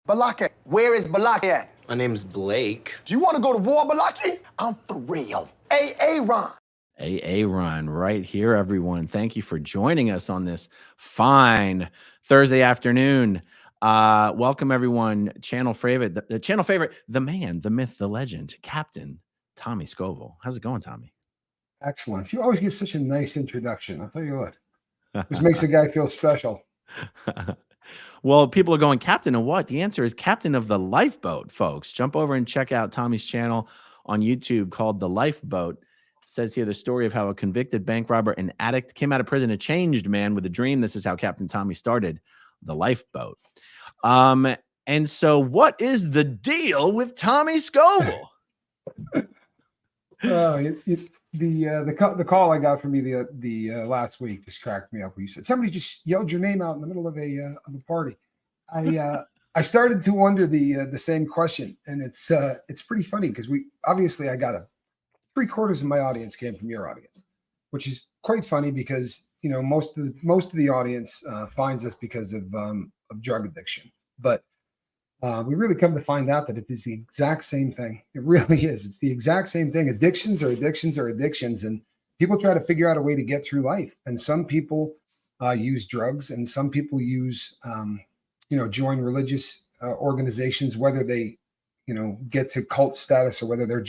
Balake, where is Balake at? My name's Blake. Do you want to go to war, Balake? I'm for real. Ron. Run right here, everyone. Thank you for joining us on this fine Thursday afternoon. Welcome, everyone. Channel favorite, the channel favorite, the man, the myth, the legend, Captain Tommy Scoville. How's it going, Tommy? Excellent. You always give such a nice introduction. I'll tell you what. This makes a guy feel special. Well, people are going, Captain of what? The answer is Captain of the Lifeboat, folks. Jump over and check out Tommy's channel on YouTube called The Lifeboat. It says here the story of how a convicted bank robber and addict came out of prison, a changed man with a dream. This is how Captain Tommy started The Lifeboat. And so what is the deal with Tommy Scoville? The call I got from you the last week just cracked me up. You said somebody just yelled your name out in the middle of a party. I started to wonder the same question, and it's pretty funny because I got 3/4 of my audience came from your audience, which is quite funny because most of the audience finds us because of drug addiction, but we really come to find out that it is the exact same thing. It really is. It's the exact same thing. Addictions are addictions are addictions. And people try to figure out a way to get through life. And some people use drugs, and some people use, join religious organizations, whether they, get to cult status or whether they're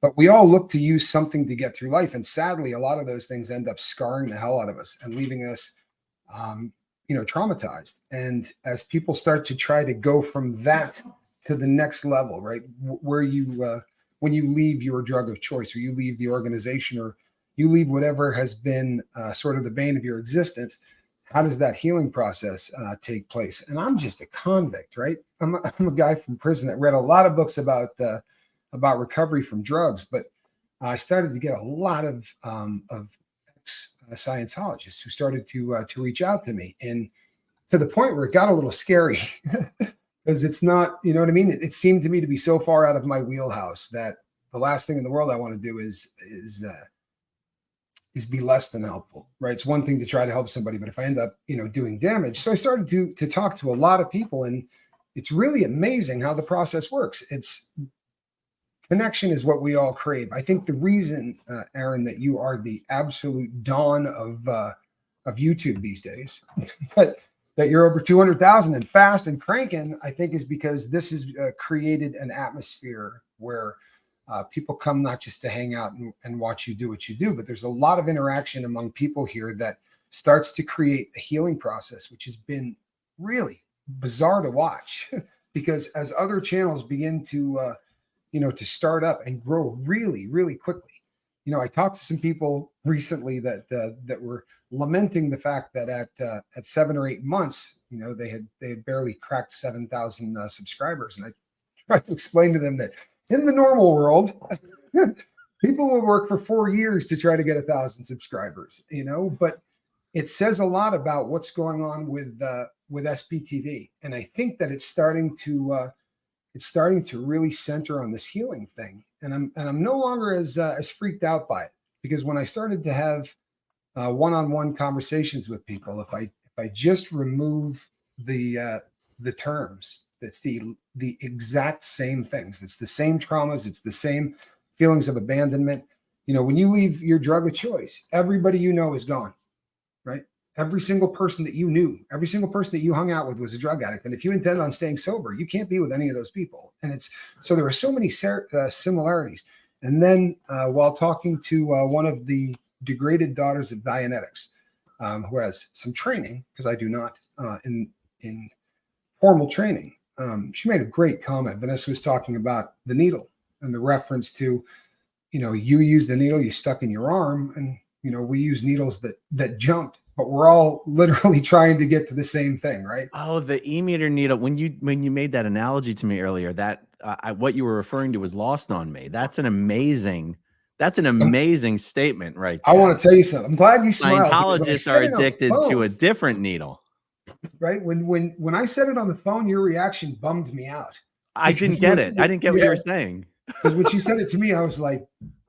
but we all look to use something to get through life. And sadly, a lot of those things end up scarring the hell out of us and leaving us, traumatized. And as people start to try to go from that to the next level, right, where when you leave your drug of choice, or you leave the organization, or you leave whatever has been sort of the bane of your existence, how does that healing process take place? And I'm just a convict, right? I'm a guy from prison that read a lot of books about recovery from drugs, but I started to get a lot of Scientologists who started to reach out to me, and to the point where it got a little scary because it's not, you know what I mean? It seemed to me to be so far out of my wheelhouse that the last thing in the world I want to do is be less than helpful, right? It's one thing to try to help somebody, but if I end up, doing damage. So I started to talk to a lot of people, and it's really amazing how the process works. Connection is what we all crave. I think the reason, Aaron, that you are the absolute dawn of YouTube these days, but that you're over 200,000 and fast and cranking, I think is because this has created an atmosphere where people come not just to hang out and watch you do what you do, but there's a lot of interaction among people here that starts to create a healing process, which has been really bizarre to watch because as other channels begin to start up and grow really, really quickly. I talked to some people recently that were lamenting the fact that at 7 or 8 months, they had barely cracked 7,000 subscribers. And I tried to explain to them that in the normal world, people will work for 4 years to try to get 1,000 subscribers, but it says a lot about what's going on with SPTV. And I think that it's starting to really center on this healing thing. And I'm no longer as freaked out by it, because when I started to have one-on-one conversations with people, if I just remove the terms, that's the exact same things. It's the same traumas. It's the same feelings of abandonment. When you leave your drug of choice, everybody is gone, right? Every single person that you knew, every single person that you hung out with was a drug addict. And if you intend on staying sober, you can't be with any of those people. And so there are so many similarities. And then while talking to one of the degraded daughters of Dianetics, who has some training, because I do not, in formal training, she made a great comment. Vanessa was talking about the needle and the reference to, you use the needle you stuck in your arm, and we use needles that jumped, but we're all literally trying to get to the same thing, right? Oh, the e-meter needle. When you made that analogy to me earlier, that what you were referring to was lost on me. That's an amazing statement, right there. I want to tell you something. I'm glad you smiled. Scientologists are addicted to a different needle, right? When I said it on the phone, your reaction bummed me out. I didn't get it. I didn't get what you were saying. Because when she said it to me, I was like,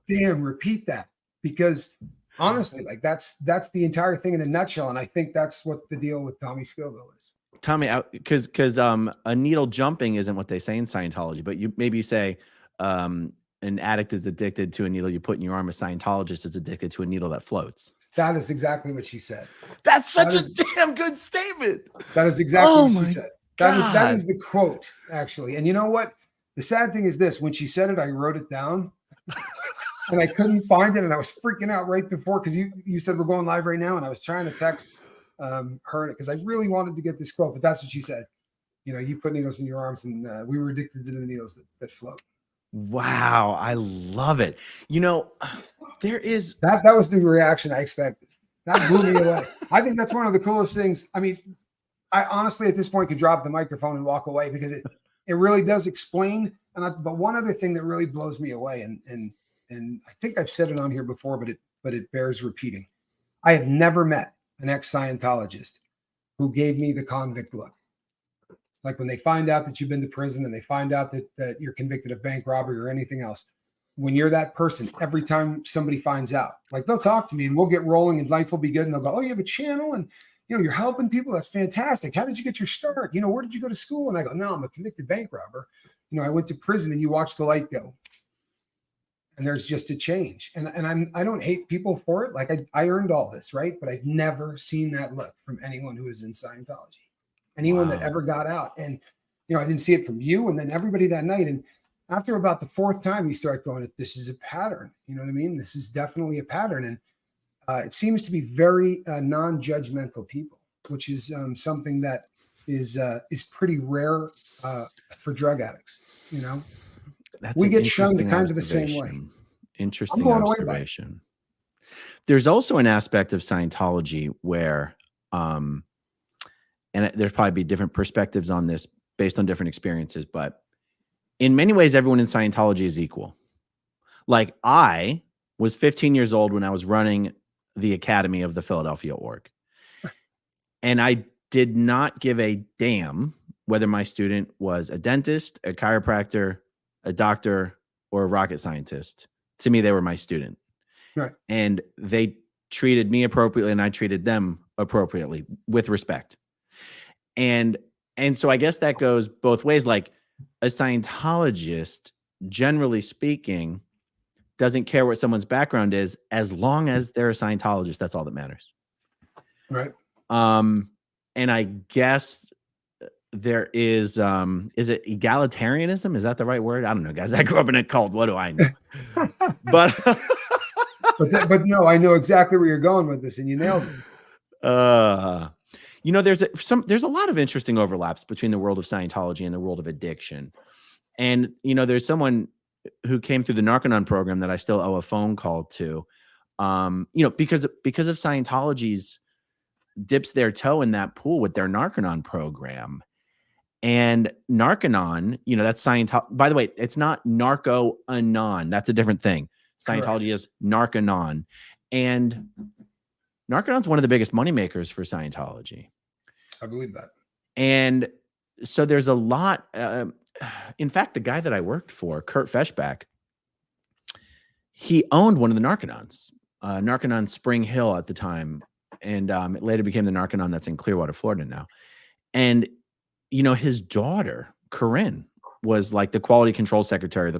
"Damn, repeat that." Because honestly, like that's the entire thing in a nutshell. And I think that's what the deal with Tommy Scoville is. Tommy, because a needle jumping isn't what they say in Scientology, but you say an addict is addicted to a needle you put in your arm. A Scientologist is addicted to a needle that floats. That is exactly what she said. That's such a damn good statement. That is exactly what she said. God. That is the quote, actually. And you know what? The sad thing is this: when she said it, I wrote it down, and I couldn't find it, and I was freaking out right before because you said we're going live right now, and I was trying to text her because I really wanted to get this quote, but that's what she said. You know, you put needles in your arms, and we were addicted to the needles that float. Wow, I love it. You know, there is that was the reaction I expected. That blew me away. I think that's one of the coolest things. I mean, I honestly at this point could drop the microphone and walk away because it really does explain. But one other thing that really blows me away, and I think I've said it on here before, but it bears repeating. I have never met an ex-Scientologist who gave me the convict look. Like when they find out that you've been to prison and they find out that you're convicted of bank robbery or anything else, when you're that person, every time somebody finds out, like they'll talk to me and we'll get rolling and life will be good. And they'll go, oh, you have a channel and, you know, you're helping people. That's fantastic. How did you get your start? You know, where did you go to school? And I go, no, I'm a convicted bank robber. You know, I went to prison and you watch the light go. And there's just a change. And I don't hate people for it. Like I earned all this, right? But I've never seen that look from anyone who is in Scientology. Anyone that ever got out. And, you know, I didn't see it from you and then everybody that night. And after about the fourth time, you start going, this is a pattern. You know what I mean? This is definitely a pattern. And it seems to be very non-judgmental people, which is something that is pretty rare for drug addicts. You know, we get shunned kind of the same way. Interesting observation. There's also an aspect of Scientology where, and there's probably be different perspectives on this based on different experiences, but in many ways, everyone in Scientology is equal. Like I was 15 years old when I was running the Academy of the Philadelphia org. And I did not give a damn whether my student was a dentist, a chiropractor, a doctor, or a rocket scientist. To me, they were my student. Right. And they treated me appropriately and I treated them appropriately with respect. And so I guess that goes both ways. Like a Scientologist, generally speaking, doesn't care what someone's background is, as long as they're a Scientologist. That's all that matters. Right. And I guess there is it egalitarianism? Is that the right word? I don't know, guys. I grew up in a cult. What do I know? but no, I know exactly where you're going with this, and you nailed it. You know, there's a lot of interesting overlaps between the world of Scientology and the world of addiction. And, you know, there's someone who came through the Narconon program that I still owe a phone call to, you know, because of Scientology's dips their toe in that pool with their Narconon program. And Narconon, you know, that's Scientology. By the way, it's not Narco-Anon. That's a different thing. Scientology is Narconon. And Narconon's one of the biggest moneymakers for Scientology. I believe that. And so there's a lot. In fact, the guy that I worked for, Kurt Feshbach, he owned one of the Narconons, Narconon Spring Hill at the time. And it later became the Narconon that's in Clearwater, Florida now. And, you know, his daughter, Corinne, was like the quality control secretary.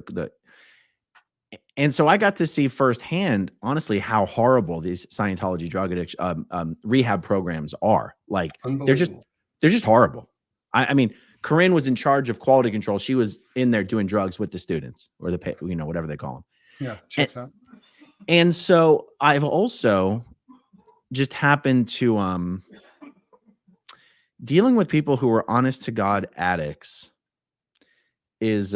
And so I got to see firsthand, honestly, how horrible these Scientology drug addiction rehab programs are. Like they're just horrible. I mean, Corinne was in charge of quality control. She was in there doing drugs with the students or you know, whatever they call them. Yeah, checks out. And so I've also just happened to dealing with people who are honest to God addicts is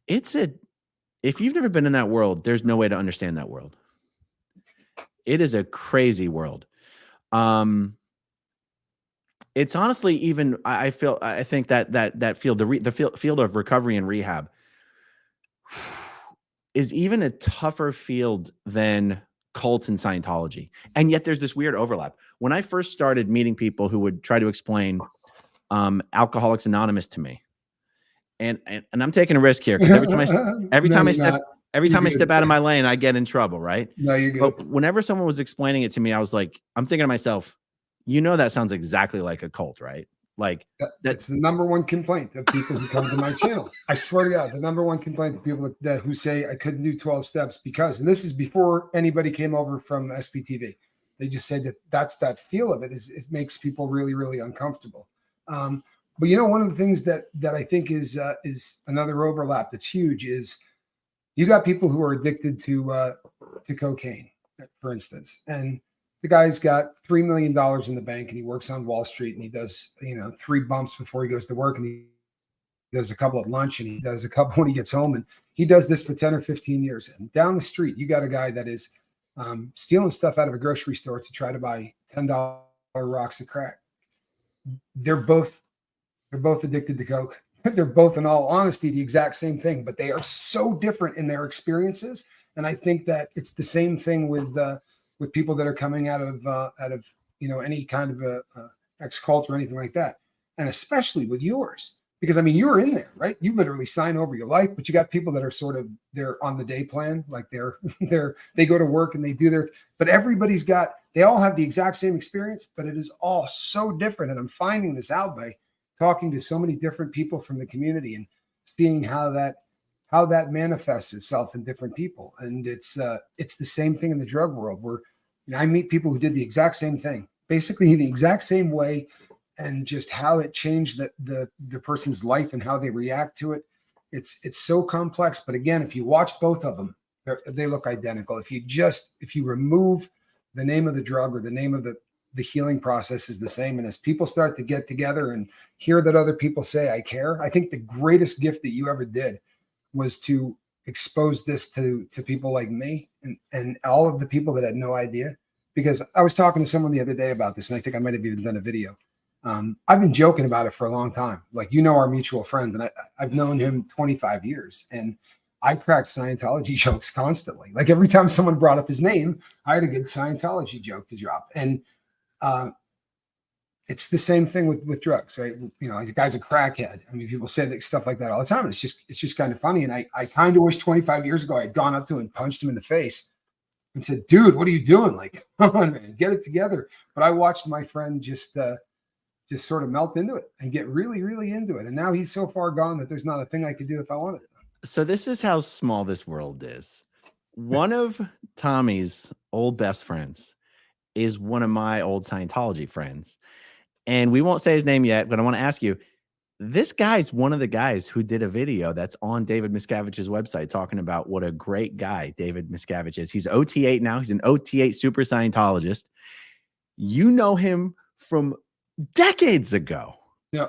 if you've never been in that world, there's no way to understand that world. It is a crazy world. It's honestly even I think that field, the field of recovery and rehab is even a tougher field than cults and Scientology. And yet there's this weird overlap. When I first started meeting people who would try to explain Alcoholics Anonymous to me, and I'm taking a risk here because every time I step out of my lane, I get in trouble, right? No, you're good. But whenever someone was explaining it to me, I was like, I'm thinking to myself, You know, that sounds exactly like a cult, right? Like That's the number one complaint of people who come to my channel. I swear to God, the number one complaint of people who say I couldn't do 12 steps because, and this is before anybody came over from SPTV. They just said that's that feel of it is makes people really, really uncomfortable. But you know, one of the things that I think is another overlap that's huge is you got people who are addicted to cocaine, for instance, and the guy's got $3 million in the bank and he works on Wall Street and he does, 3 bumps before he goes to work and he does a couple at lunch and he does a couple when he gets home, and he does this for 10 or 15 years. And down the street, you got a guy that is stealing stuff out of a grocery store to try to buy $10 rocks of crack. They're both addicted to coke. They're both, in all honesty, the exact same thing, but they are so different in their experiences. And I think that it's the same thing with people that are coming out of any kind of a ex-cult or anything like that, and especially with yours, because I mean you're in there, right? You literally sign over your life, but you got people that are they're on the day plan, like they go to work and they do their, but they all have the exact same experience, but it is all so different. And I'm finding this out by talking to so many different people from the community and seeing how that manifests itself in different people. And it's the same thing in the drug world where I meet people who did the exact same thing, basically in the exact same way, and just how it changed the person's life and how they react to it. It's so complex. But again, if you watch both of them, they look identical. If you remove the name of the drug or the name of the healing process is the same. And as people start to get together and hear that other people say, I care, I think the greatest gift that you ever did was to expose this to people like me and all of the people that had no idea. Because I was talking to someone the other day about this, and I think I might have even done a video. I've been joking about it for a long time. Like, our mutual friend, and I've known him 25 years, and I cracked Scientology jokes constantly. Like every time someone brought up his name, I had a good Scientology joke to drop. And it's the same thing with drugs, right? The guy's a crackhead. I mean, people say stuff like that all the time. And it's just kind of funny. And I kind of wish 25 years ago I had gone up to him and punched him in the face and said, dude, what are you doing? Like, come on, man, get it together. But I watched my friend just sort of melt into it and get really, really into it. And now he's so far gone that there's not a thing I could do if I wanted to. So this is how small this world is. One of Tommy's old best friends is one of my old Scientology friends. And we won't say his name yet, but I want to ask you, this guy's one of the guys who did a video that's on David Miscavige's website talking about what a great guy David Miscavige is. He's OT8 now. He's an OT8 super Scientologist. You know him from decades ago. Yeah.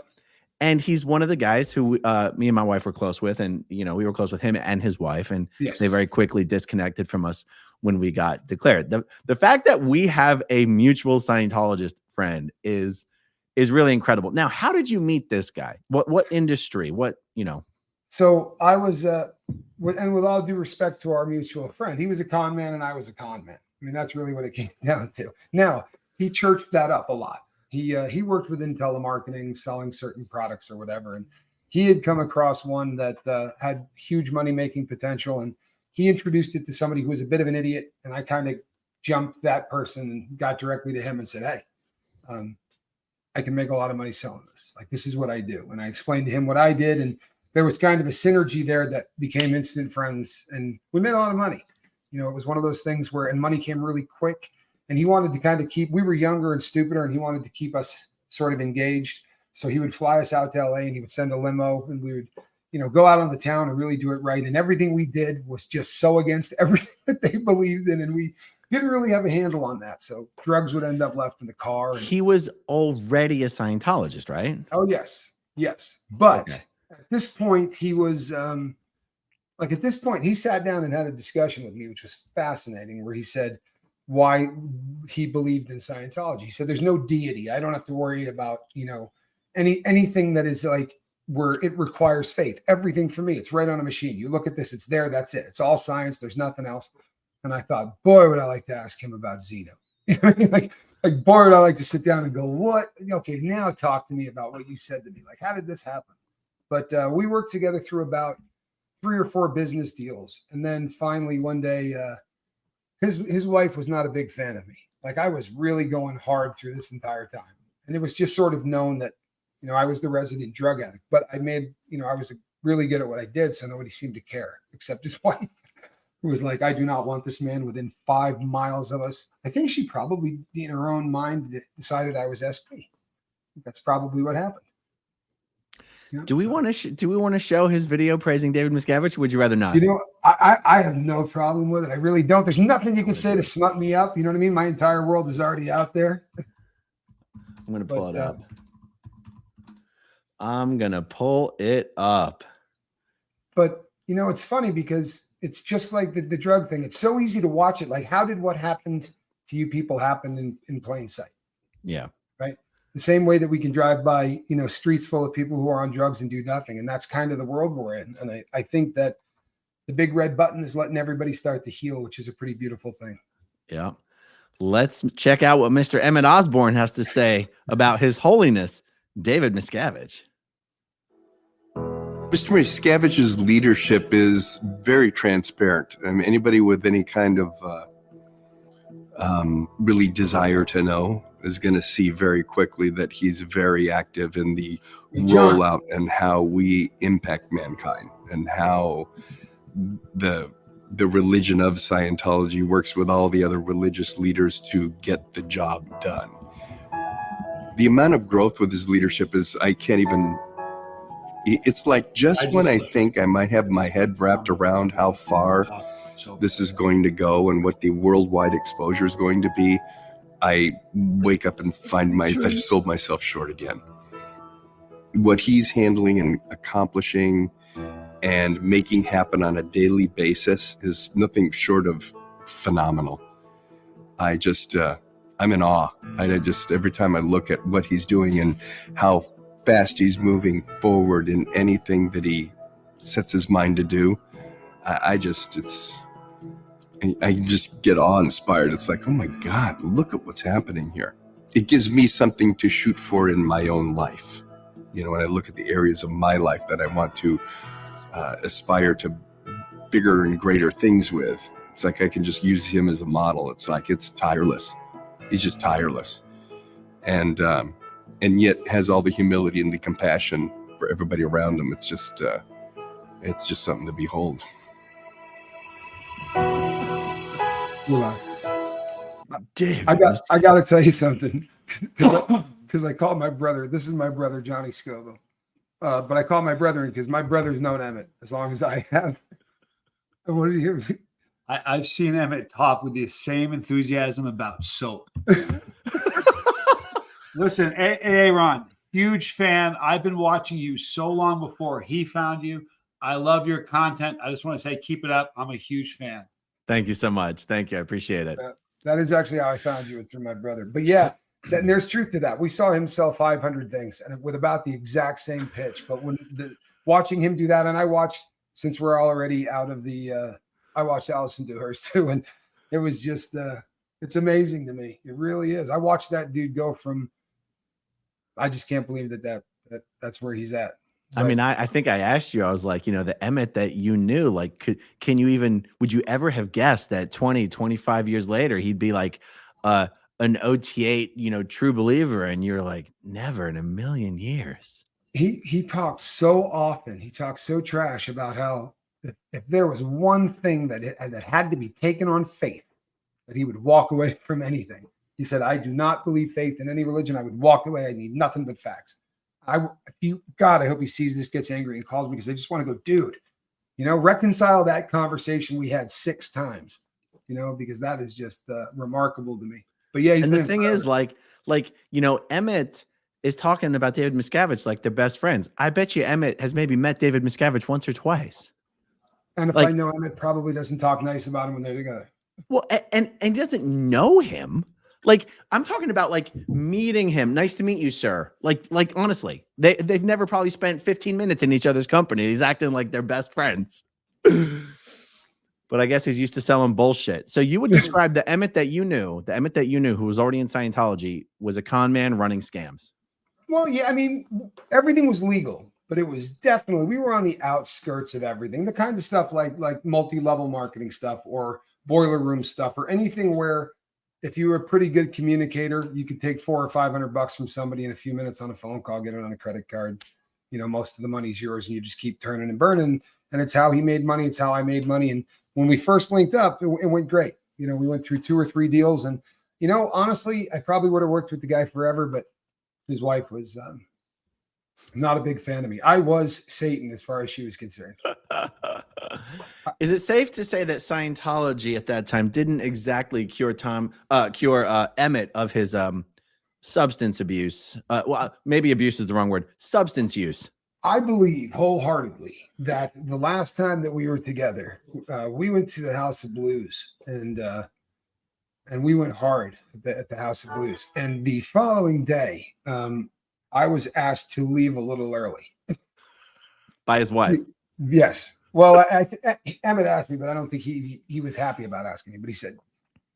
And he's one of the guys who me and my wife were close with. And, we were close with him and his wife. And yes, they very quickly disconnected from us when we got declared. The fact that we have a mutual Scientologist friend is really incredible. Now, how did you meet this guy? What industry? So I was, with all due respect to our mutual friend, he was a con man and I was a con man. I mean, that's really what it came down to. Now, he churched that up a lot. He worked within telemarketing, selling certain products or whatever. And he had come across one that had huge money-making potential. And he introduced it to somebody who was a bit of an idiot. And I kind of jumped that person and got directly to him and said, hey, I can make a lot of money selling this. Like, this is what I do. And I explained to him what I did. And there was kind of a synergy there that became instant friends. And we made a lot of money. It was one of those things where, and money came really quick. And he wanted to kind of we were younger and stupider, and he wanted to keep us sort of engaged. So he would fly us out to LA and he would send a limo and we would, go out on the town and really do it right. And everything we did was just so against everything that they believed in. And we didn't really have a handle on that. So drugs would end up left in the car. And he was already a Scientologist, right? Oh, yes. Yes. But at this point, he was at this point, he sat down and had a discussion with me, which was fascinating, where he said why he believed in Scientology. He said, there's no deity. I don't have to worry about, anything that is like where it requires faith. Everything for me, it's right on a machine. You look at this, it's there. That's it. It's all science. There's nothing else. And I thought, boy, would I like to ask him about Zeno. like, boy, would I like to sit down and go, what? Okay, now talk to me about what you said to me. Like, how did this happen? But we worked together through about 3 or 4 business deals. And then finally one day, his wife was not a big fan of me. Like I was really going hard through this entire time. And it was just sort of known that, you know, I was the resident drug addict, but I made, you know, I was really good at what I did. So nobody seemed to care except his wife, who was like, I do not want this man within 5 miles of us. I think she probably in her own mind decided I was SP. That's probably what happened. Yeah, do we want to show his video praising David Miscavige? Or would you rather not? You know, I have no problem with it. I really don't. There's nothing you can say to smut me up. You know what I mean? My entire world is already out there. I'm going to pull it up. I'm going to pull it up. But, you know, it's funny because it's just like the drug thing. It's so easy to watch it. Like, how did what happened to you people happen in plain sight? Yeah. Right. The same way that we can drive by, you know, streets full of people who are on drugs and do nothing. And that's kind of the world we're in. And I think that the big red button is letting everybody start to heal, which is a pretty beautiful thing. Yeah. Let's check out what Mr. EMT Osborne has to say about His Holiness, David Miscavige. Mr. Miscavige's leadership is very transparent. I mean, anybody with any kind of really desire to know is going to see very quickly that he's very active in the rollout and how we impact mankind and how the religion of Scientology works with all the other religious leaders to get the job done. The amount of growth with his leadership is, I can't even, it's like just when I think I might have my head wrapped around how far this is going to go and what the worldwide exposure is going to be, I wake up and find I've sold myself short again. What he's handling and accomplishing and making happen on a daily basis is nothing short of phenomenal. I just, I'm in awe. I just, every time I look at what he's doing and how fast he's moving forward in anything that he sets his mind to do, I just get awe-inspired. It's like, oh my God, look at what's happening here. It gives me something to shoot for in my own life. You know, when I look at the areas of my life that I want to aspire to bigger and greater things with, it's like I can just use him as a model. It's like, it's tireless. He's just tireless. And yet has all the humility and the compassion for everybody around him. It's just something to behold. I got to tell you something, because I called my brother. This is my brother, Johnny Scoville. But I call my brother because my brother's known Emmett as long as I have. What do you? I've seen Emmett talk with the same enthusiasm about soap. Listen, Aaron, huge fan. I've been watching you so long before he found you. I love your content. I just want to say, keep it up. I'm a huge fan. Thank you so much. Thank you. I appreciate it. That is actually how I found you, was through my brother. But yeah, and there's truth to that. We saw him sell 500 things and with about the exact same pitch. But when watching him do that, and I watched, since we're already out of the, I watched Allison do hers too. And it was just, it's amazing to me. It really is. I watched that dude go from, I just can't believe that's where he's at. I mean, I think I asked you, I was like, you know, the Emmett that you knew, like, would you ever have guessed that 20, 25 years later, he'd be like an OT8, you know, true believer? And you're like, never in a million years. He talks so often. He talks so trash about how if there was one thing that had to be taken on faith, that he would walk away from anything. He said, I do not believe faith in any religion. I would walk away. I need nothing but facts. I hope he sees this, gets angry and calls me, because I just want to go, dude, you know, reconcile that conversation we had 6 times, you know, because that is just remarkable to me. But yeah, and the thing is, like, you know, Emmett is talking about David Miscavige like they're best friends. I bet you Emmett has maybe met David Miscavige once or twice. And if I know Emmett probably doesn't talk nice about him when they're together. Well, and he doesn't know him. Like, I'm talking about like meeting him. Nice to meet you, sir. Like honestly, they've never probably spent 15 minutes in each other's company. He's acting like they're best friends. But I guess he's used to selling bullshit. So you would describe the Emmett that you knew, who was already in Scientology, was a con man running scams. Well, yeah, I mean, everything was legal, but it was definitely, we were on the outskirts of everything. The kind of stuff like multi-level marketing stuff or boiler room stuff or anything where if you were a pretty good communicator, you could take $400 or $500 from somebody in a few minutes on a phone call, get it on a credit card. You know, most of the money's yours and you just keep turning and burning. And it's how he made money. It's how I made money. And when we first linked up, it went great. You know, we went through 2 or 3 deals and, you know, honestly, I probably would have worked with the guy forever, but his wife was not a big fan of me. I was Satan as far as she was concerned. Is it safe to say that Scientology at that time didn't exactly cure Emmett of his substance abuse? Well, maybe abuse is the wrong word. Substance use. I believe wholeheartedly that the last time that we were together, we went to the House of Blues and we went hard at the House of Blues. And the following day, I was asked to leave a little early. By his wife? Yes. Well, Emmett asked me, but I don't think he was happy about asking me. But he said,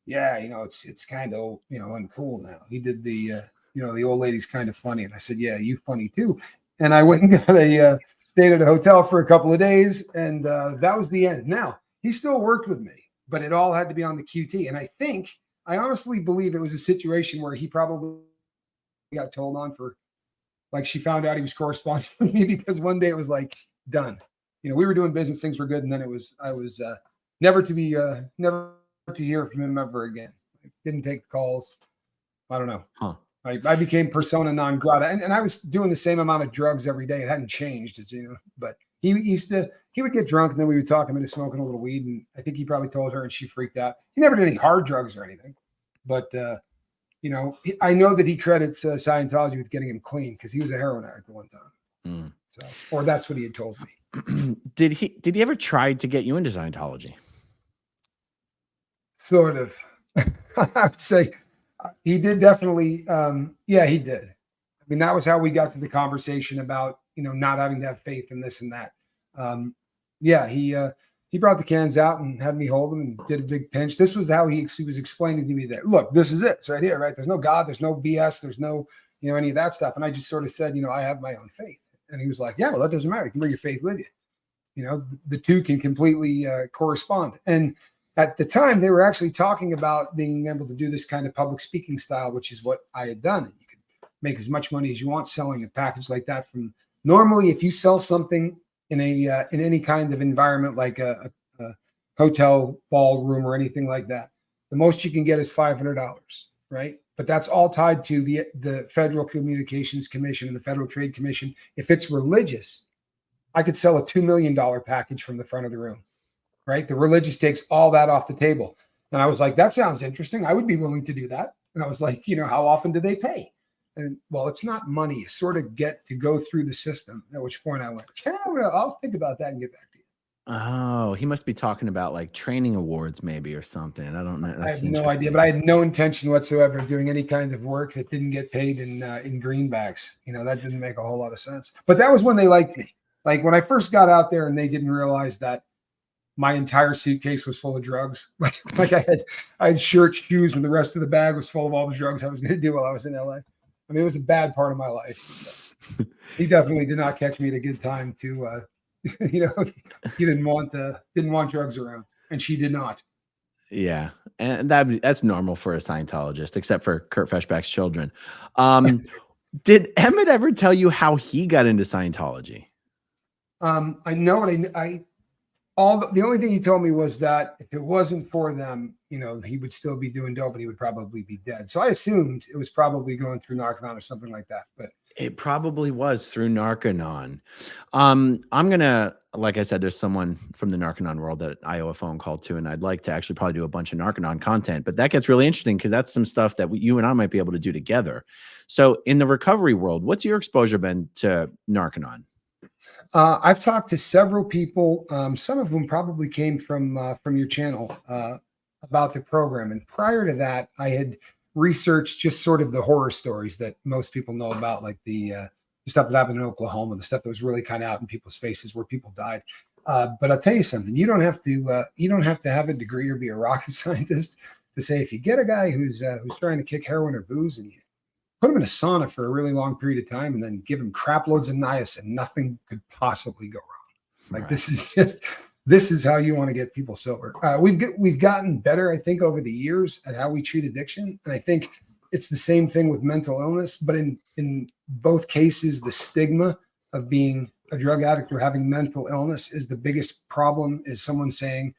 yeah, you know, it's kind of, you know, uncool now. He did the, you know, the old lady's kind of funny. And I said, yeah, you funny too. And I went and got stayed at a hotel for a couple of days. And that was the end. Now, he still worked with me, but it all had to be on the QT. And I honestly believe it was a situation where he probably got told on for, like, she found out he was corresponding with me because one day it was like done. You know, we were doing business, things were good, and then I was never to hear from him ever again. I didn't take the calls. I don't know. Huh. I became persona non grata, and I was doing the same amount of drugs every day. It hadn't changed, you know. But he would get drunk, and then we would talk him into smoking a little weed, and I think he probably told her, and she freaked out. He never did any hard drugs or anything, but you know, I know that he credits Scientology with getting him clean because he was a heroin addict at one time. Mm. So, or that's what he had told me. Did he ever try to get you into Scientology? Sort of. I would say he did definitely. Yeah, he did. I mean, that was how we got to the conversation about, you know, not having to have faith in this and that. Yeah, he brought the cans out and had me hold them and did a big pinch. This was how he was explaining to me that, look, this is it. It's right here, right? There's no God. There's no BS. There's no, you know, any of that stuff. And I just sort of said, you know, I have my own faith. And he was like, yeah, well, that doesn't matter. You can bring your faith with you. You know, the two can completely correspond. And at the time, they were actually talking about being able to do this kind of public speaking style, which is what I had done. And you could make as much money as you want selling a package like that. From normally, if you sell something in any kind of environment like a hotel ballroom or anything like that, the most you can get is $500, right? But that's all tied to the Federal Communications Commission and the Federal Trade Commission. If it's religious, I could sell a $2 million package from the front of the room, right? The religious takes all that off the table. And I was like, that sounds interesting. I would be willing to do that. And I was like, you know, how often do they pay? And well, it's not money. You sort of get to go through the system, at which point I went, yeah, I'll think about that and get back to you. Oh, he must be talking about like training awards maybe or something. I don't know. I have no idea, but I had no intention whatsoever of doing any kind of work that didn't get paid in greenbacks. You know, that didn't make a whole lot of sense. But that was when they liked me. Like when I first got out there and they didn't realize that my entire suitcase was full of drugs. Like I had shirts, shoes, and the rest of the bag was full of all the drugs I was going to do while I was in LA. I mean, it was a bad part of my life. He definitely did not catch me at a good time to, you know, he didn't want drugs around, and she did not. Yeah. And that's normal for a Scientologist, except for Kurt Feshbach's children. Did Emmett ever tell you how he got into Scientology? I know what the only thing he told me was that if it wasn't for them, you know, he would still be doing dope and he would probably be dead. So I assumed it was probably going through Narconon or something like that. But it probably was through Narconon. I'm going to, like I said, there's someone from the Narconon world that I owe a phone call to, and I'd like to actually probably do a bunch of Narconon content, but that gets really interesting because that's some stuff that you and I might be able to do together. So in the recovery world, what's your exposure been to Narconon? I've talked to several people, some of whom probably came from your channel about the program. And prior to that, I had researched just sort of the horror stories that most people know about, like the stuff that happened in Oklahoma, the stuff that was really kind of out in people's faces where people died. But I'll tell you something: you don't have to have a degree or be a rocket scientist to say if you get a guy who's trying to kick heroin or booze and you put him in a sauna for a really long period of time and then give him crap loads of niacin, nothing could possibly go wrong. Like, right. This is just, this is how you want to get people sober. We've gotten better, I think, over the years at how we treat addiction. And I think it's the same thing with mental illness, but in both cases, the stigma of being a drug addict or having mental illness is the biggest problem, is someone saying,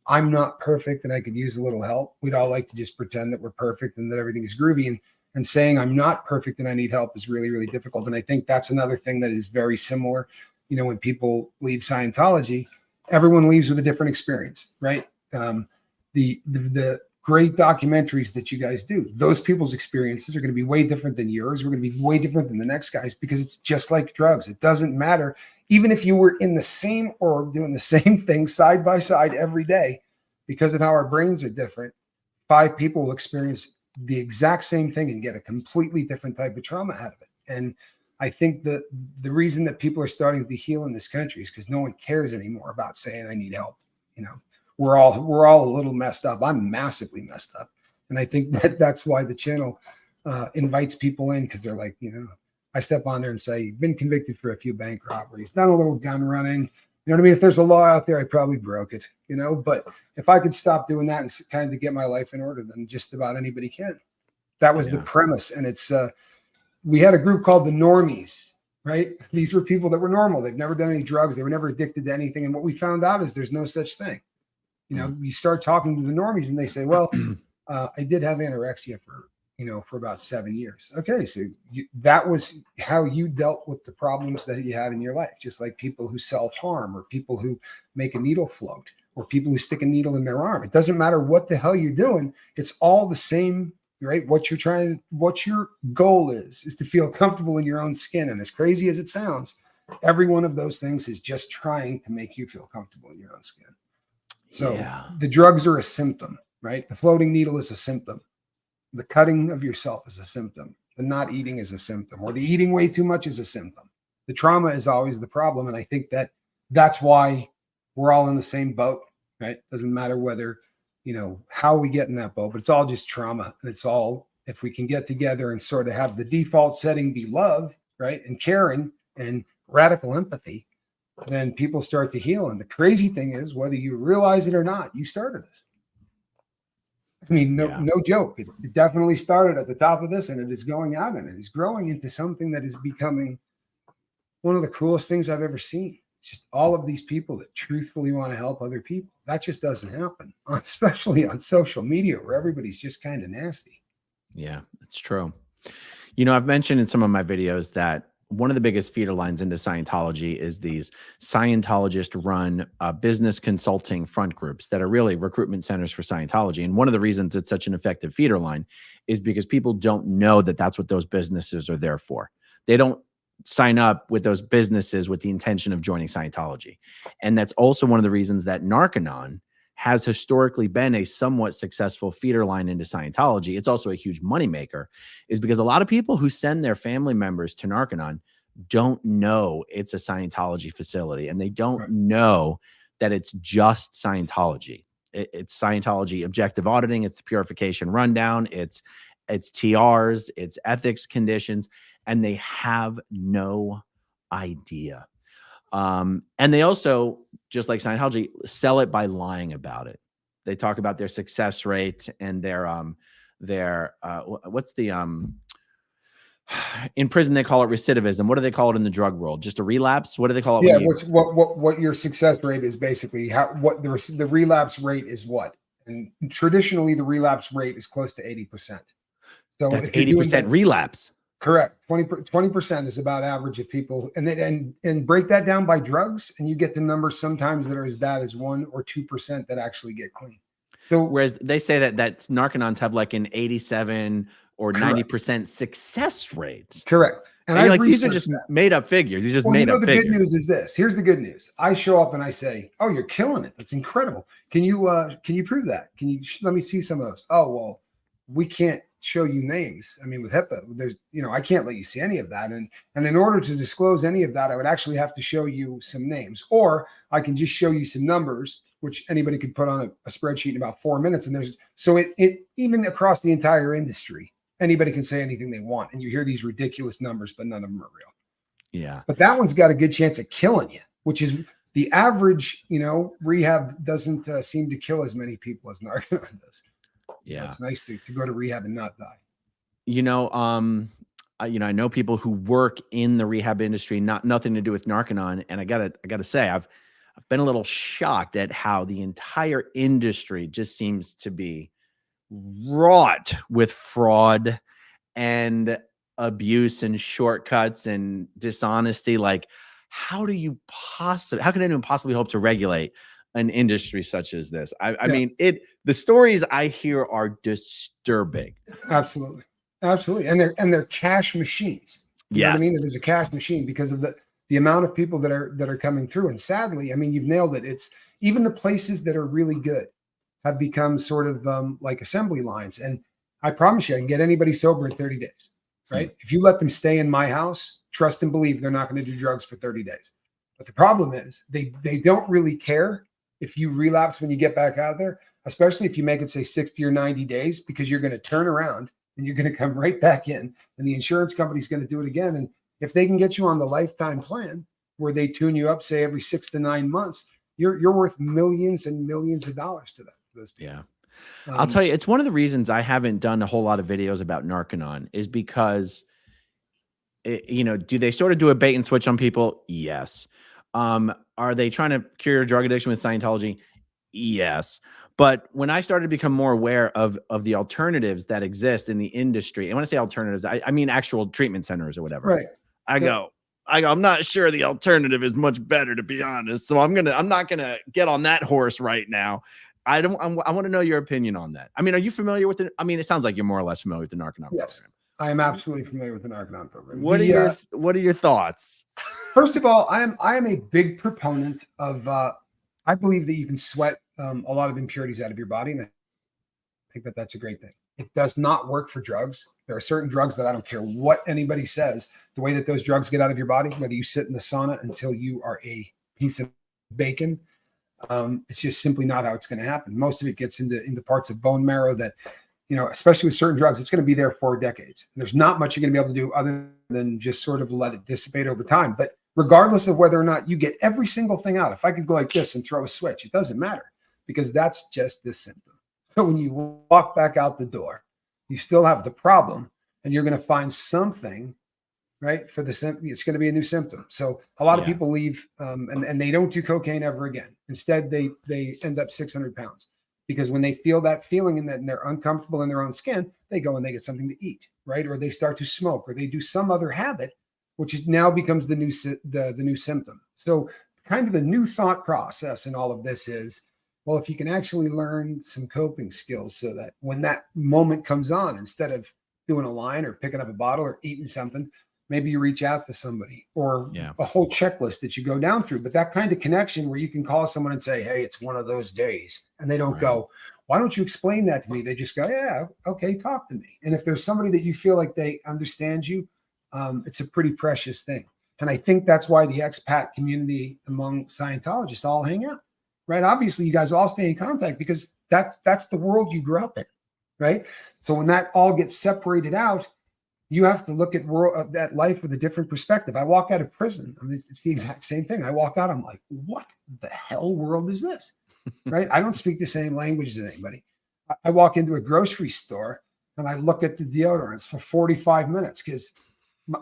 I'm not perfect and I could use a little help. We'd all like to just pretend that we're perfect and that everything is groovy. And saying I'm not perfect and I need help is really, really difficult. And I think that's another thing that is very similar. You know, when people leave Scientology, everyone leaves with a different experience, right? The great documentaries that you guys do, those people's experiences are going to be way different than yours. We're going to be way different than the next guy's, because it's just like drugs. It doesn't matter. Even if you were in the same org doing the same thing side by side every day, because of how our brains are different, 5 people will experience the exact same thing and get a completely different type of trauma out of it. And I think the reason that people are starting to heal in this country is because no one cares anymore about saying I need help. You know, we're all a little messed up. I'm massively messed up. And I think that's why the channel invites people in, because they're like, you know, I step on there and say, you've been convicted for a few bank robberies, done a little gun running. You know what I mean? If there's a law out there, I probably broke it, you know, but if I could stop doing that and kind of get my life in order, then just about anybody can. That was the premise. And it's, we had a group called the Normies, right? These were people that were normal. They've never done any drugs. They were never addicted to anything. And what we found out is there's no such thing. You know, you start talking to the Normies and they say, well, I did have anorexia for about 7 years. Okay. So that was how you dealt with the problems that you had in your life. Just like people who self-harm, or people who make a needle float, or people who stick a needle in their arm. It doesn't matter what the hell you're doing. It's all the same, right? What your goal is to feel comfortable in your own skin. And as crazy as it sounds, every one of those things is just trying to make you feel comfortable in your own skin. So the drugs are a symptom, right? The floating needle is a symptom. The cutting of yourself is a symptom. The not eating is a symptom, or the eating way too much is a symptom. The trauma is always the problem. And I think that's why we're all in the same boat, right? Doesn't matter whether, you know, how we get in that boat, but it's all just trauma. And it's all, if we can get together and sort of have the default setting be love, right? And caring and radical empathy, then people start to heal. And the crazy thing is, whether you realize it or not, you started it. I mean, no joke. It definitely started at the top of this, and it is going out, and it is growing into something that is becoming one of the coolest things I've ever seen. It's just all of these people that truthfully want to help other people. That just doesn't happen, especially on social media, where everybody's just kind of nasty. Yeah, it's true. You know, I've mentioned in some of my videos that one of the biggest feeder lines into Scientology is these Scientologist-run business consulting front groups that are really recruitment centers for Scientology. And one of the reasons it's such an effective feeder line is because people don't know that that's what those businesses are there for. They don't sign up with those businesses with the intention of joining Scientology. And that's also one of the reasons that Narconon has historically been a somewhat successful feeder line into Scientology. It's also a huge moneymaker, is because a lot of people who send their family members to Narconon don't know it's a Scientology facility, and they don't know that it's just Scientology. It's Scientology objective auditing, it's the purification rundown, it's TRs, it's ethics conditions, and they have no idea. And they also, just like Scientology, sell it by lying about it. They talk about their success rate and their what's the in prison they call it recidivism. What do they call it in the drug world? Just a relapse? What do they call it? Yeah, what your success rate is basically what the relapse rate is what. And traditionally the relapse rate is close to 80%. So that's 80% relapse. Correct. 20% is about average of people, and break that down by drugs, and you get the numbers sometimes that are as bad as 1 or 2% that actually get clean. So whereas they say that Narconons have like an 87 or 90% success rate. Correct. And I like these are just made up figures. These are just made up figures. The good news is this. Here's the good news. I show up and I say, "Oh, you're killing it. That's incredible. Can you prove that? Can you let me see some of those?" Oh, well, we can't show you names. I mean, with HIPAA, there's, I can't let you see any of that. And in order to disclose any of that, I would actually have to show you some names, or I can just show you some numbers, which anybody could put on a spreadsheet in about 4 minutes. And it even across the entire industry, anybody can say anything they want. And you hear these ridiculous numbers, but none of them are real. Yeah. But that one's got a good chance of killing you, which is the average, rehab doesn't seem to kill as many people as Narconon does. Yeah. It's nice to go to rehab and not die. I know people who work in the rehab industry, nothing to do with Narconon. And I gotta say, I've been a little shocked at how the entire industry just seems to be wrought with fraud and abuse and shortcuts and dishonesty. Like, how can anyone possibly hope to regulate an industry such as this? I mean, the stories I hear are disturbing. Absolutely. Absolutely. And they're cash machines. You know what I mean? It is a cash machine because of the amount of people that are coming through. And sadly, I mean, you've nailed it. It's even the places that are really good have become sort of like assembly lines. And I promise you, I can get anybody sober in 30 days, right? If you let them stay in my house, trust and believe they're not going to do drugs for 30 days. But the problem is they don't really care if you relapse when you get back out there, especially if you make it say 60 or 90 days, because you're going to turn around and you're going to come right back in and the insurance company's going to do it again. And if they can get you on the lifetime plan where they tune you up, say every 6 to 9 months, you're worth millions and millions of dollars to those people. Yeah. I'll tell you, it's one of the reasons I haven't done a whole lot of videos about Narconon is because, do they sort of do a bait and switch on people? Yes. Are they trying to cure your drug addiction with Scientology? Yes. But when I started to become more aware of the alternatives that exist in the industry, and when I say alternatives, I mean actual treatment centers or whatever. Right. I go, I'm not sure the alternative is much better, to be honest. So I'm not gonna get on that horse right now. I want to know your opinion on that. I mean, are you familiar with it sounds like you're more or less familiar with the Narconon Yes, program. I am absolutely familiar with the Narconon program. What are your thoughts? First of all, I am a big proponent of I believe that you can sweat a lot of impurities out of your body, and I think that that's a great thing. It does not work for drugs. There are certain drugs that I don't care what anybody says, the way that those drugs get out of your body, whether you sit in the sauna until you are a piece of bacon, it's just simply not how it's going to happen. Most of it gets into parts of bone marrow that, especially with certain drugs, it's going to be there for decades. And there's not much you're going to be able to do other than just sort of let it dissipate over time. But regardless of whether or not you get every single thing out, if I could go like this and throw a switch, it doesn't matter, because that's just the symptom. So when you walk back out the door, you still have the problem, and you're going to find something, right, for the symptom. It's going to be a new symptom. So a lot of people leave and they don't do cocaine ever again. Instead, they end up 600 pounds, because when they feel that feeling and that they're uncomfortable in their own skin, they go and they get something to eat, right? Or they start to smoke, or they do some other habit, which now becomes the new symptom. So kind of the new thought process in all of this is, well, if you can actually learn some coping skills so that when that moment comes on, instead of doing a line or picking up a bottle or eating something, maybe you reach out to somebody, or a whole checklist that you go down through. But that kind of connection where you can call someone and say, hey, it's one of those days. And they don't go, why don't you explain that to me? They just go, yeah, okay, talk to me. And if there's somebody that you feel like they understand you, it's a pretty precious thing. And I think that's why the expat community among Scientologists all hang out, right? Obviously, you guys all stay in contact because that's the world you grew up in, right? So when that all gets separated out, you have to look at that life with a different perspective. I walk out of prison. I mean, it's the exact same thing. I walk out, I'm like, what the hell world is this? Right? I don't speak the same language as anybody. I walk into a grocery store and I look at the deodorants for 45 minutes because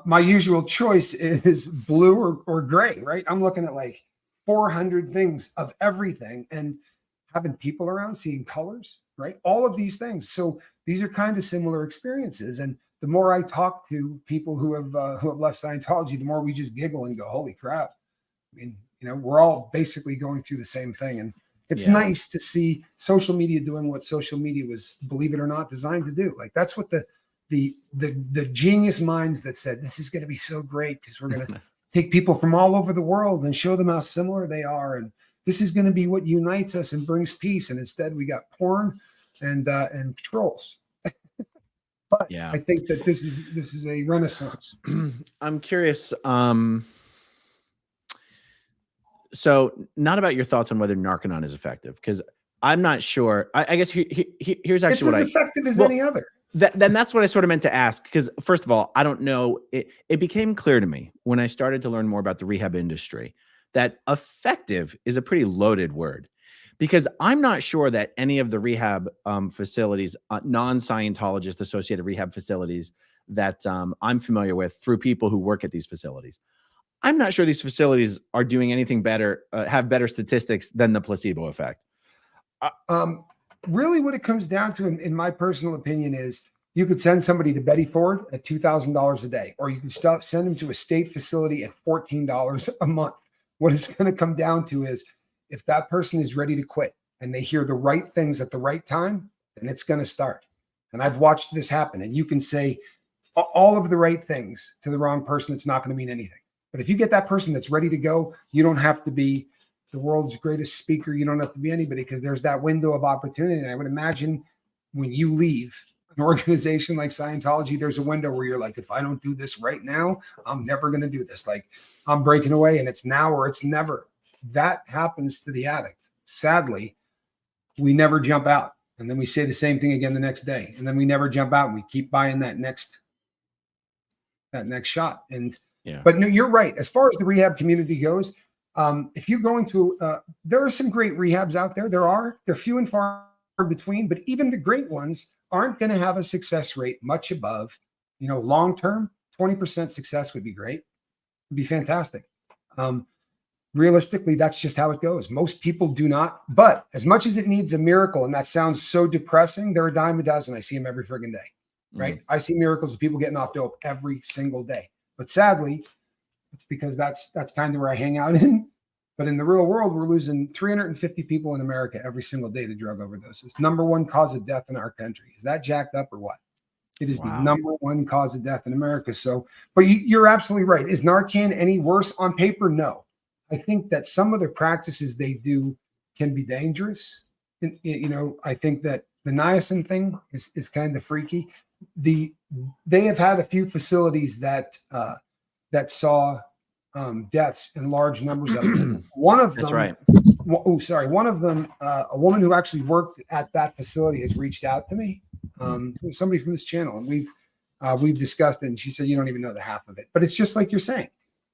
my usual choice is blue or gray, right? I'm looking at like 400 things of everything and having people around, seeing colors, right? All of these things. So these are kind of similar experiences. And the more I talk to people who have left Scientology, the more we just giggle and go, holy crap. I mean, we're all basically going through the same thing. And it's nice to see social media doing what social media was, believe it or not, designed to do. Like that's what the genius minds that said, this is going to be so great because we're going to take people from all over the world and show them how similar they are. And this is going to be what unites us and brings peace. And instead we got porn and trolls. But I think that this is a renaissance. I'm curious. So not about your thoughts on whether Narconon is effective, because I'm not sure. I guess here's actually it's as effective as any other. Then that's what I sort of meant to ask. Because first of all, I don't know. It became clear to me when I started to learn more about the rehab industry that effective is a pretty loaded word, because I'm not sure that any of the rehab facilities, non-Scientologist associated rehab facilities that I'm familiar with through people who work at these facilities, I'm not sure these facilities are doing anything better, have better statistics than the placebo effect. Really what it comes down to, in my personal opinion, is you could send somebody to Betty Ford at $2,000 a day, or you can send them to a state facility at $14 a month. What it's going to come down to is, if that person is ready to quit and they hear the right things at the right time, then it's going to start. And I've watched this happen. And you can say all of the right things to the wrong person. It's not going to mean anything. But if you get that person that's ready to go, you don't have to be the world's greatest speaker. You don't have to be anybody, because there's that window of opportunity. And I would imagine when you leave an organization like Scientology, there's a window where you're like, if I don't do this right now, I'm never going to do this. Like, I'm breaking away, and it's now or it's never. That happens to the addict. Sadly, we never jump out. And then we say the same thing again the next day. And then we never jump out, and we keep buying that next shot. And but no, you're right. As far as the rehab community goes, if you go into there are some great rehabs out there. They're few and far between, but even the great ones aren't going to have a success rate much above, long term. 20% success would be great. It'd be fantastic. Realistically, that's just how it goes. Most people do not. But as much as it needs a miracle, and that sounds so depressing, they're a dime a dozen. I see them every friggin' day, right? I see miracles of people getting off dope every single day. But sadly, it's because that's kind of where I hang out in. But in the real world, we're losing 350 people in America every single day to drug overdoses. Number one cause of death in our country. Is that jacked up or what? It is the number one cause of death in America. So, but you're absolutely right. Is Narcan any worse on paper? No. I think that some of the practices they do can be dangerous. I think that the niacin thing is kind of freaky. They have had a few facilities that saw deaths in large numbers of them. One of them, that's right. One of them, a woman who actually worked at that facility has reached out to me. Somebody from this channel, and we've discussed it. And she said, you don't even know the half of it, but it's just like you're saying,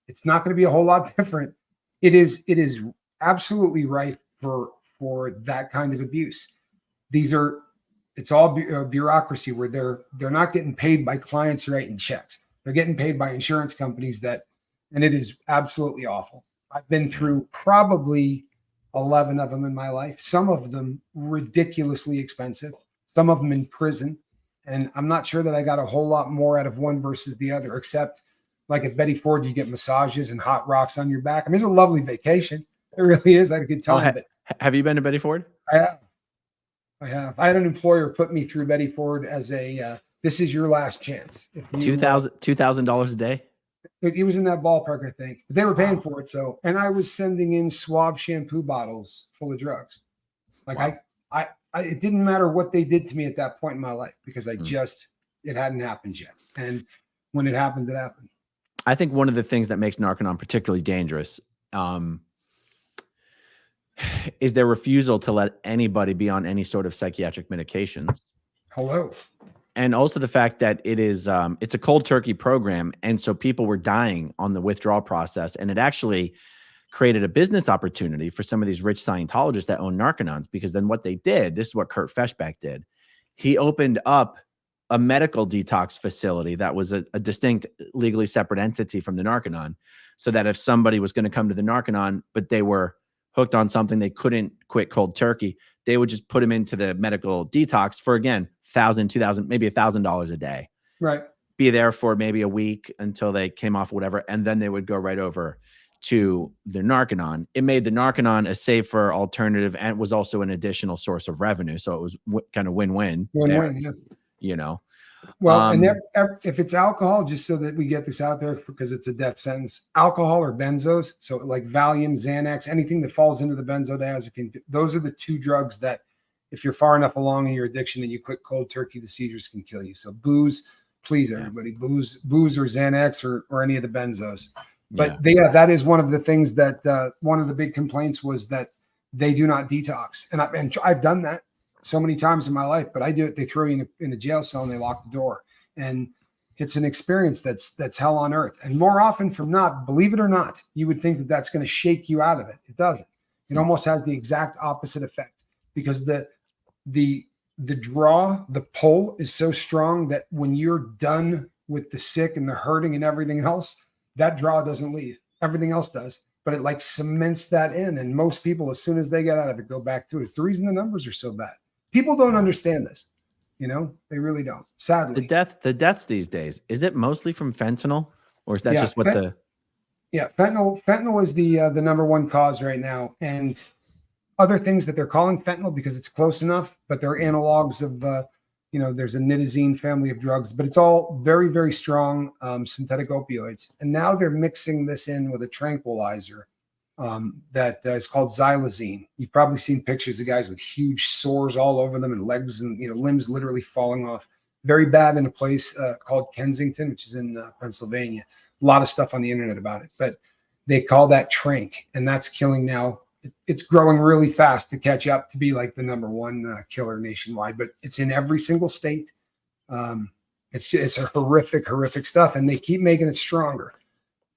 it's not going to be a whole lot different. It is absolutely right for that kind of abuse. It's all bureaucracy where they're not getting paid by clients writing checks. They're getting paid by insurance companies and it is absolutely awful. I've been through probably 11 of them in my life. Some of them ridiculously expensive, some of them in prison. And I'm not sure that I got a whole lot more out of one versus the other, except like at Betty Ford, you get massages and hot rocks on your back. I mean, it's a lovely vacation. It really is. I had a good time. Have you been to Betty Ford? I have. I had an employer put me through Betty Ford as this is your last chance. $2,000 a day? It was in that ballpark, I think. But they were paying for it. So, and I was sending in Suave shampoo bottles full of drugs. Like it didn't matter what they did to me at that point in my life, because it hadn't happened yet. And when it happened, it happened. I think one of the things that makes Narconon particularly dangerous is their refusal to let anybody be on any sort of psychiatric medications. Hello. And also the fact that it's a cold turkey program. And so people were dying on the withdrawal process. And it actually created a business opportunity for some of these rich Scientologists that own Narconons, because then what they did, this is what Kurt Feshbeck did. He opened up a medical detox facility that was a distinct, legally separate entity from the Narconon, so that if somebody was going to come to the Narconon, but they were hooked on something they couldn't quit cold turkey, they would just put them into the medical detox for, again, $1,000, $2,000, maybe $1,000 a day. Right. Be there for maybe a week until they came off whatever, and then they would go right over to the Narconon. It made the Narconon a safer alternative, and it was also an additional source of revenue. So it was kind of win-win. Win-win, yeah. Well, and if it's alcohol, just so that we get this out there, because it's a death sentence, alcohol or benzos, so like Valium, Xanax, anything that falls into the benzodiazepine, those are the two drugs that, if you're far enough along in your addiction and you quit cold turkey, the seizures can kill you. So booze, please, everybody, booze or Xanax or any of the benzos. But that is one of the things that one of the big complaints was that they do not detox. And I've done that so many times in my life, but I do it. They throw you in a jail cell and they lock the door. And it's an experience that's hell on earth. And more often from not, believe it or not, you would think that that's going to shake you out of it. It doesn't. It almost has the exact opposite effect, because the draw, the pull is so strong that when you're done with the sick and the hurting and everything else, that draw doesn't leave. Everything else does, but it like cements that in. And most people, as soon as they get out of it, go back to it. It's the reason the numbers are so bad. People don't understand this. You know, they really don't. Sadly, The deaths these days, is it mostly from fentanyl, or is that just what fentanyl is the number one cause right now, and other things that they're calling fentanyl because it's close enough, but they're analogs of there's a nitazene family of drugs, but it's all very, very strong synthetic opioids. And now they're mixing this in with a tranquilizer that is called xylazine. You've probably seen pictures of guys with huge sores all over them and legs and limbs literally falling off. Very bad in a place called Kensington, which is in Pennsylvania. A lot of stuff on the internet about it, but they call that trank, and that's killing now. It's growing really fast to catch up to be like the number one killer nationwide, but it's in every single state. It's a horrific stuff, and they keep making it stronger.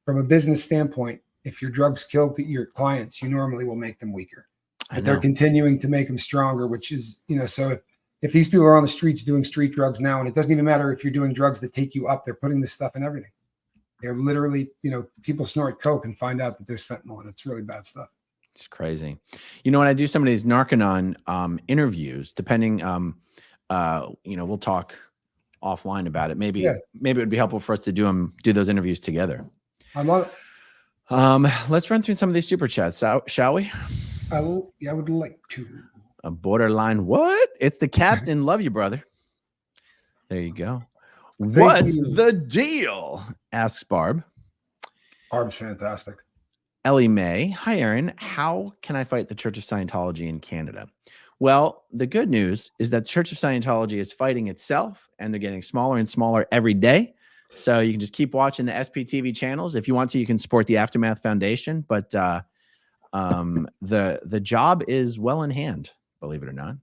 From a business standpoint, if your drugs kill your clients, you normally will make them weaker. But they're continuing to make them stronger, which is, so if these people are on the streets doing street drugs now, and it doesn't even matter if you're doing drugs that take you up, they're putting this stuff in everything. They're literally, people snort coke and find out that there's fentanyl, and it's really bad stuff. It's crazy. When I do some of these Narconon interviews, depending, we'll talk offline about it. Maybe it would be helpful for us to do those interviews together. I love it. Let's run through some of these super chats, shall we? I would like to. A borderline what? It's the captain. Love you, brother. There you go. What's the deal? Asks Barb. Barb's fantastic. Ellie Mae. Hi, Aaron. How can I fight the Church of Scientology in Canada? Well, the good news is that the Church of Scientology is fighting itself, and they're getting smaller and smaller every day. So you can just keep watching the SPTV channels. If you want to, you can support the Aftermath Foundation. But the job is well in hand, believe it or not.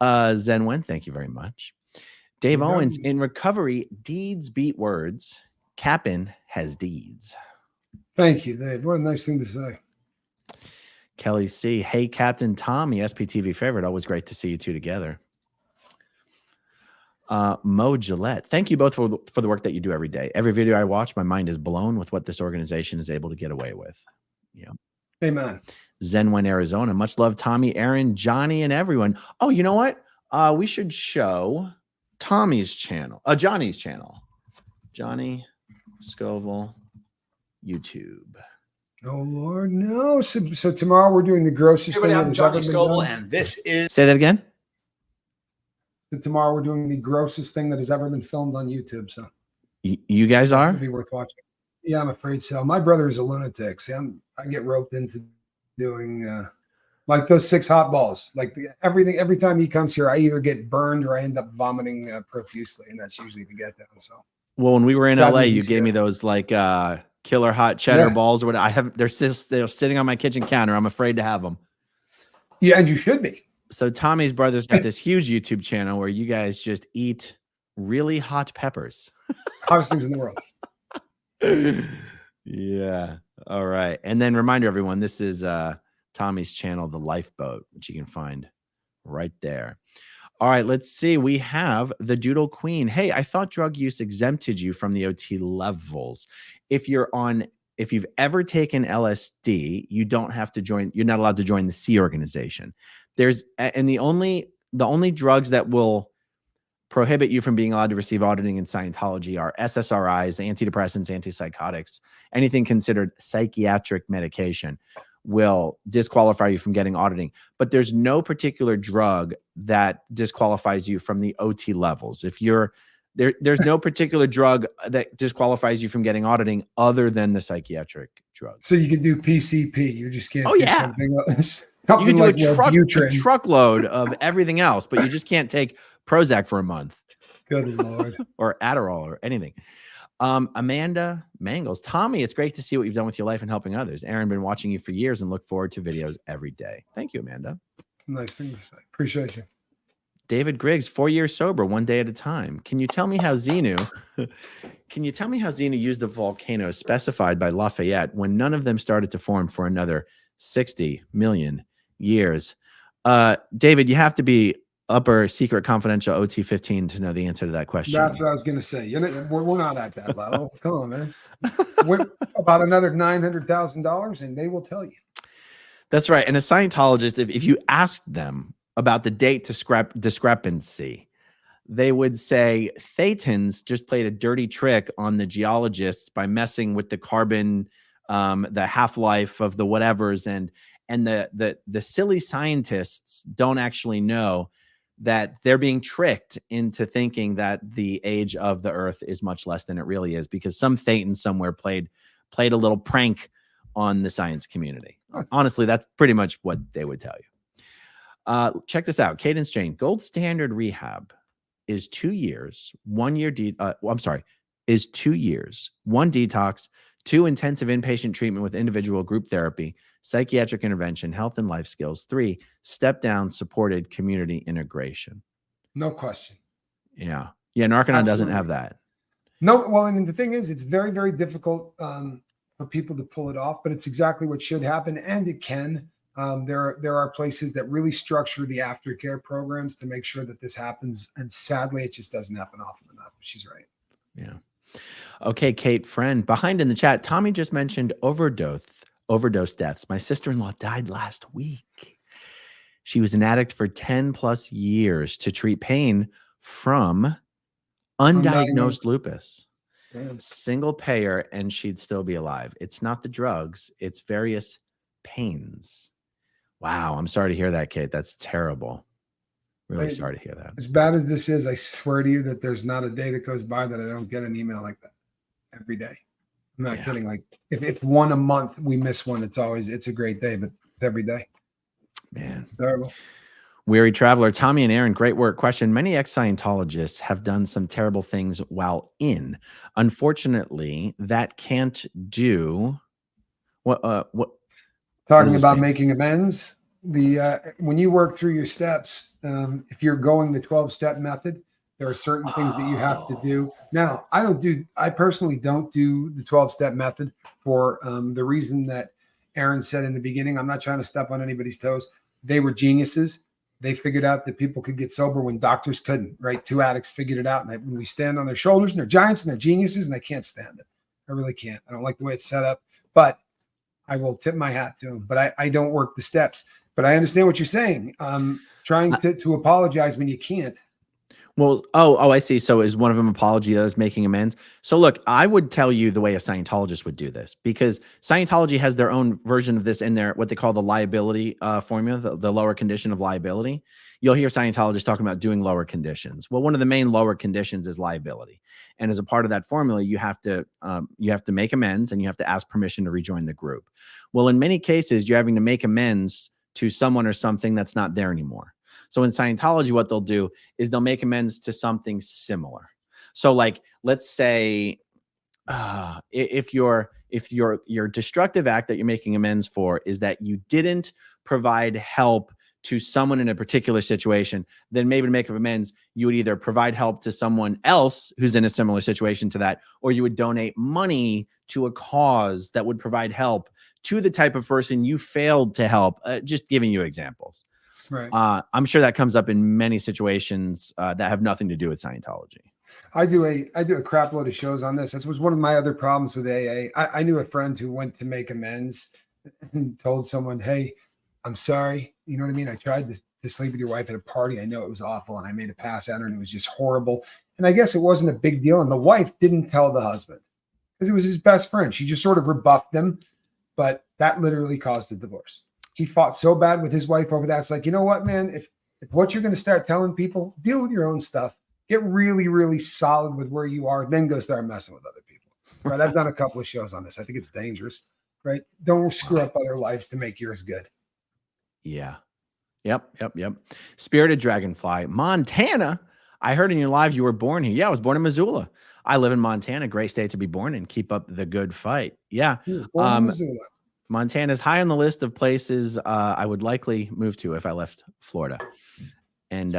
Zenwen, thank you very much. Dave Owens, in recovery, deeds beat words. Cap'n has deeds. Thank you, Dave. What a nice thing to say. Kelly C. Hey, Captain Tommy, SPTV favorite. Always great to see you two together. Mo Gillette. Thank you both for the work that you do every day. Every video I watch, my mind is blown with what this organization is able to get away with. Yeah. Amen. Zenwen, Arizona. Much love, Tommy, Aaron, Johnny, and everyone. Oh, you know what? We should show Tommy's channel. Johnny's channel. Johnny Scoville, YouTube. Oh Lord, no! So tomorrow we're doing the grossest thing that has ever been done. And this is. Say that again. So tomorrow we're doing the grossest thing that has ever been filmed on YouTube. So you guys are? It'll be worth watching. Yeah, I'm afraid so. My brother is a lunatic. See, I get roped into doing like those 6 hot balls. Like everything. Every time he comes here, I either get burned or I end up vomiting profusely, and that's usually the get down. So. Well, when we were in LA, you gave me those like killer hot cheddar balls or whatever. They're sitting on my kitchen counter. I'm afraid to have them. Yeah, and you should be. So Tommy's brother's got this huge YouTube channel where you guys just eat really hot peppers. Hottest things in the world. Yeah. All right. And then reminder everyone, this is Tommy's channel, The Lifeboat, which you can find right there. All right, let's see. We have the Doodle Queen. Hey, I thought drug use exempted you from the OT levels. If you've ever taken LSD, you don't have to join. You're not allowed to join the C organization. The only drugs that will prohibit you from being allowed to receive auditing in Scientology are SSRIs, antidepressants, antipsychotics, anything considered psychiatric medication will disqualify you from getting auditing. But there's no particular drug that disqualifies you from the OT levels. If you're there's no particular drug that disqualifies you from getting auditing other than the psychiatric drugs. So you can do PCP. You just can't do something else. You can do a truckload of everything else, but you just can't take Prozac for a month. Good Lord. Or Adderall or anything. Amanda Mangles. Tommy, it's great to see what you've done with your life and helping others. Aaron, been watching you for years and look forward to videos every day. Thank you, Amanda. Nice thing to say. Appreciate you. David Griggs, 4 years sober, 1 day at a time. Can you tell me how Xenu used the volcanoes specified by Lafayette when none of them started to form for another 60 million years? David, you have to be upper secret confidential OT-15 to know the answer to that question. That's what I was going to say. We're not at that level. Come on, man. We're about another $900,000 and they will tell you. That's right. And a Scientologist, if you asked them about the date discrepancy, they would say Thetans just played a dirty trick on the geologists by messing with the carbon, the half-life of the whatevers, and the silly scientists don't actually know that they're being tricked into thinking that the age of the Earth is much less than it really is, because some Thetan somewhere played a little prank on the science community. Honestly, that's pretty much what they would tell you. Check this out. Cadence Jane, gold standard rehab is 2 years, 1 year. Is 2 years, 1 detox, 2 intensive inpatient treatment with individual group therapy, psychiatric intervention, health and life skills, 3 step down supported community integration. No question. Yeah. Narconon doesn't have that. No. Well, and the thing is, it's very, very difficult for people to pull it off, but it's exactly what should happen. And it can. There are places that really structure the aftercare programs to make sure that this happens. And sadly, it just doesn't happen often enough. She's right. Yeah. Okay, Kate, friend, behind in the chat, Tommy just mentioned overdose deaths. My sister-in-law died last week. She was an addict for 10 plus years to treat pain from undiagnosed lupus. Damn. Single payer, and she'd still be alive. It's not the drugs, it's various pains. Wow, I'm sorry to hear that, Kate. That's terrible. Really sorry to hear that. As bad as this is, I swear to you that there's not a day that goes by that I don't get an email like that every day. I'm not kidding. Like if one a month we miss one, it's a great day, but every day. Man. Terrible. Weary Traveler, Tommy and Aaron, great work. Question: many ex-Scientologists have done some terrible things while in. Unfortunately, that can't do what Talking about making amends. When you work through your steps, if you're going the 12-step method, there are certain things that you have to do. Now, I personally don't do the 12-step method for the reason that Aaron said in the beginning. I'm not trying to step on anybody's toes. They were geniuses. They figured out that people could get sober when doctors couldn't, right? 2 addicts figured it out. And when we stand on their shoulders, and they're giants and they're geniuses, and I can't stand it. I really can't. I don't like the way it's set up, but I will tip my hat to them. But I don't work the steps. But I understand what you're saying. Trying to apologize when you can't. Well, I see. So is one of them apology, the other's making amends? So look, I would tell you the way a Scientologist would do this, because Scientology has their own version of this in their, what they call the liability formula, the lower condition of liability. You'll hear Scientologists talking about doing lower conditions. Well, one of the main lower conditions is liability. And as a part of that formula, you have to make amends, and you have to ask permission to rejoin the group. Well, in many cases, you're having to make amends to someone or something that's not there anymore. So in Scientology, what they'll do is they'll make amends to something similar. So like, let's say if your destructive act that you're making amends for is that you didn't provide help to someone in a particular situation, then maybe to make amends, you would either provide help to someone else who's in a similar situation to that, or you would donate money to a cause that would provide help to the type of person you failed to help. Just giving you examples. Right. I'm sure that comes up in many situations that have nothing to do with Scientology. I do a crap load of shows on this. This was one of my other problems with AA. I knew a friend who went to make amends and told someone, "Hey, I'm sorry. You know what I mean? I tried to sleep with your wife at a party. I know it was awful, and I made a pass at her, and it was just horrible. And I guess it wasn't a big deal. And the wife didn't tell the husband because it was his best friend. She just sort of rebuffed him, but that literally caused a divorce. He fought so bad with his wife over that. It's like, you know what, man? If what you're going to start telling people, deal with your own stuff. Get really, really solid with where you are, then go start messing with other people. Right? I've done a couple of shows on this. I think it's dangerous. Right? Don't screw up other lives to make yours good. Yeah. Yep. Spirited Dragonfly, Montana. I heard in your live you were born here. Yeah, I was born in Missoula. I live in Montana. Great state to be born in. Keep up the good fight. Yeah. Born in Missoula. Montana's high on the list of places I would likely move to if I left Florida. And,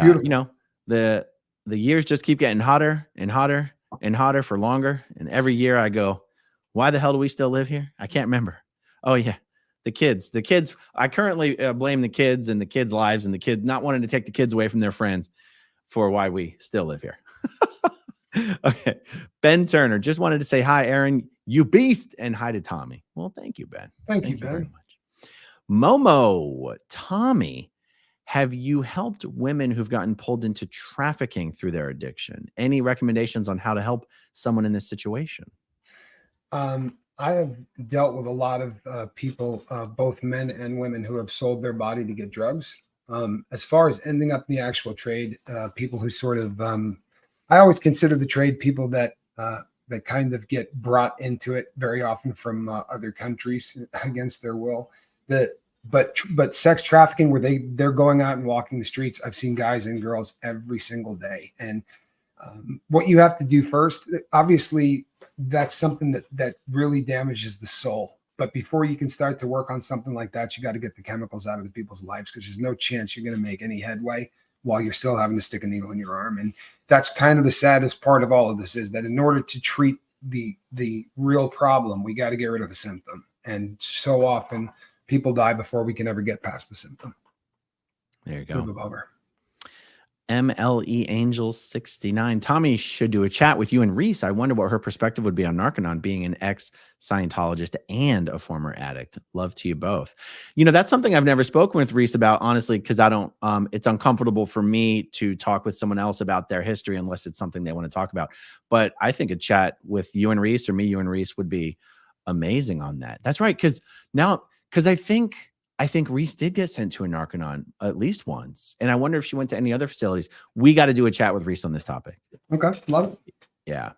the years just keep getting hotter and hotter and hotter for longer. And every year I go, why the hell do we still live here? I can't remember. Oh yeah. The kids, I currently blame the kids and the kids' lives and the kids not wanting to take the kids away from their friends for why we still live here. Okay. Ben Turner just wanted to say hi, Aaron, you beast, and hi to Tommy. Well, thank you, Ben. Thank you, Ben. very much. Momo, Tommy, have you helped women who've gotten pulled into trafficking through their addiction? Any recommendations on how to help someone in this situation? I have dealt with a lot of people, both men and women, who have sold their body to get drugs. As far as ending up in the actual trade, people who sort of, I always consider the trade people that kind of get brought into it very often from other countries against their will. But sex trafficking, where they're going out and walking the streets, I've seen guys and girls every single day. And what you have to do first, obviously, that's something that really damages the soul. But before you can start to work on something like that, you got to get the chemicals out of the people's lives, because there's no chance you're going to make any headway while you're still having to stick a needle in your arm. And that's kind of the saddest part of all of this, is that in order to treat the real problem, we got to get rid of the symptom. And so often people die before we can ever get past the symptom. There you go. Move over. MLE Angels 69. Tommy should do a chat with you and Reese. I wonder what her perspective would be on Narconon, being an ex-Scientologist and a former addict. Love to you both. You know, that's something I've never spoken with Reese about, honestly, because I don't, it's uncomfortable for me to talk with someone else about their history unless it's something they want to talk about. But I think a chat with you and Reese, or me, you and Reese, would be amazing on that. That's right. Because I think Reese did get sent to a Narconon at least once. And I wonder if she went to any other facilities. We got to do a chat with Reese on this topic. Okay. Love it. Yeah.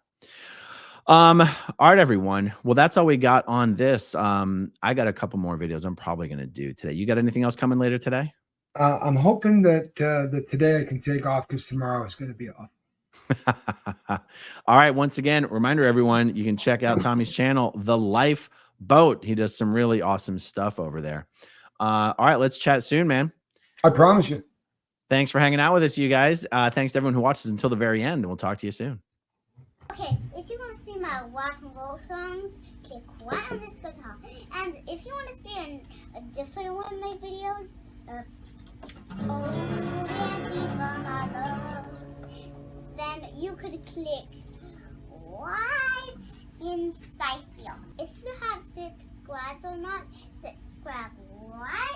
All right, everyone. Well, that's all we got on this. I got a couple more videos I'm probably going to do today. You got anything else coming later today? I'm hoping that today I can take off, because tomorrow is going to be off. All right. Once again, reminder, everyone, you can check out Tommy's channel, The Life Boat. He does some really awesome stuff over there. All right, let's chat soon, man. I promise you. Thanks for hanging out with us, you guys. Thanks to everyone who watches until the very end, and we'll talk to you soon. Okay, if you want to see my rock and roll songs, click right on this guitar. And if you want to see a different one of my videos, then you could click right inside here. If you have subscribed or not, subscribe right